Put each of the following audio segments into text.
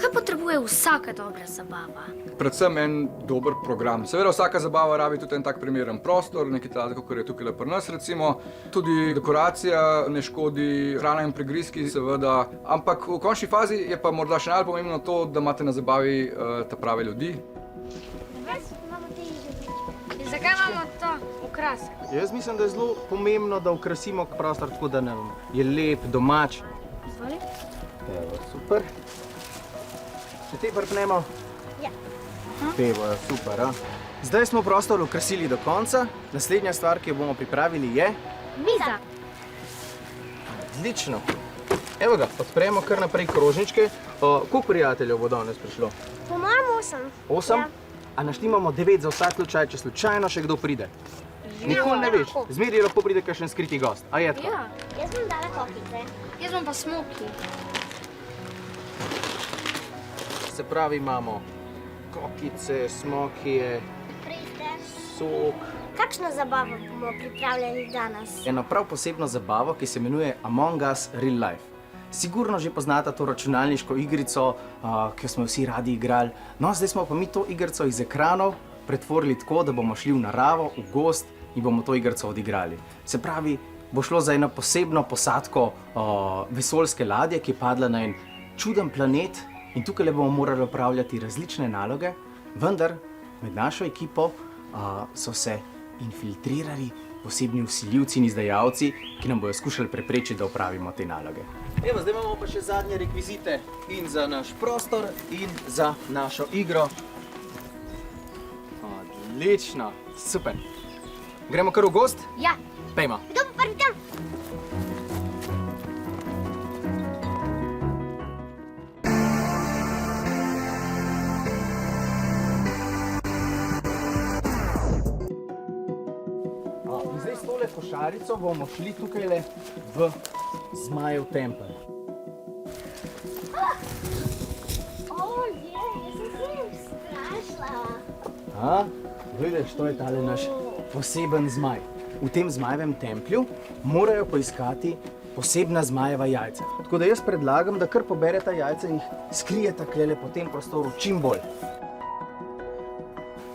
Kaj potrebuje vsaka dobra zabava? Predvsem en dober program. Seveda vsaka zabava rabi tudi en tak primeren prostor, nekaj takega, kot je tukaj pri nas recimo. Tudi dekoracija ne škodi, hrana in prigrizki seveda, ampak v končni fazi je pa morda še najbolj pomembno to, da imate na zabavi ta prave ljudi. In zakaj imamo to okrasek? Jaz mislim, da je zelo pomembno, da okrasimo prostor tako, da je lep, domač. Izvoli. Evo, super. Če te prpnemo? Ja. Evo, super, a? Zdaj smo prostor okrasili do konca. Naslednja stvar, ki jo bomo pripravili, je... Miza. Odlično. Evo ga, odpremo kar naprej krožničke. Koliko prijateljev bo danes prišlo? Po mojem 8. 8? A naštimamo 9 za vsak slučaj, če slučajno še kdo pride. Nikoli ne veš, zmeraj lahko pride kakšen skriti gost. A je tako? Ja. Jaz bom dala kokice. Jaz bom pa smoki. Se pravi, imamo kokice, smokije, sok. Kakšno zabavo bomo pripravljali danes? Eno prav posebno zabavo, ki se imenuje Among Us Real Life. Sigurno že poznate to računalniško igrico, ki smo vsi radi igrali. No, zdaj smo pa mi to igrico iz ekranov pretvorili tako, da bomo šli v naravo, v gozd in bomo to igrico odigrali. Se pravi, bo šlo za eno posebno posadko vesoljske ladje, ki je padla na en čuden planet in tukaj bomo morali opravljati različne naloge, vendar med našo ekipo so se infiltrirali posebni vsiljivci in izdajalci, ki nam bojo skušali preprečiti, da opravimo te naloge. Evo, zdaj imamo pa še zadnje rekvizite in za naš prostor in za našo igro. Odlično, super. Gremo kar v gozd? Ja. Pejmo. Kdo bo prvi tam? Zdaj s tole košarico bomo šli tukajle v Zmajev tempelj. Jaz sem se strašila. Vidiš, to je tale naš poseben zmaj. V tem zmajevem templju morajo poiskati posebna zmajeva jajca. Tako da jaz predlagam, da kar pobereta jajca in jih skrijeta tukajle po tem prostoru čim bolj.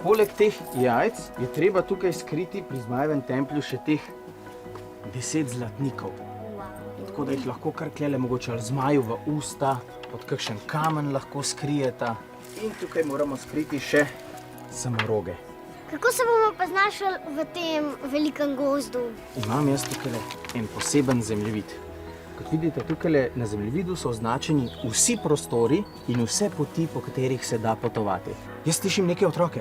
Poleg teh jajc je treba tukaj skriti pri zmajevem templju še teh 10 zlatnikov. Tako da jih lahko kar tukajle mogoče ali zmaju v usta, pod kakšen kamen lahko skrijeta. In tukaj moramo skriti še samoroge. Kako se bomo pa znašli v tem velikem gozdu? Imam jaz tukajle en poseben zemljevid. Kot vidite, tukajle na zemljevidu so označeni vsi prostori in vse poti, po katerih se da potovati. Jaz slišim neke otroke.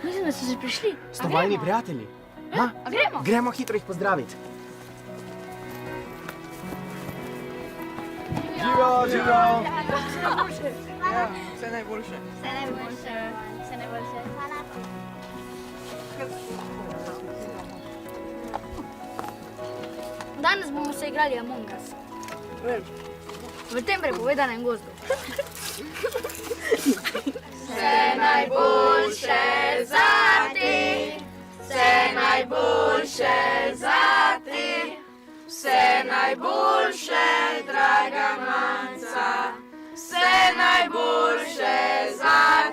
Mislim, da so že prišli. Sto valjni prijatelji. A gremo? Gremo hitro jih pozdraviti. Živijo, živijo! Vse najboljše. Hvala. Danes bomo se igrali Among Us. V tem prepovedanem gozdu. Vse najboljše zate, vse najboljše zate, vse najboljše, draga Manca, vse najboljše zate.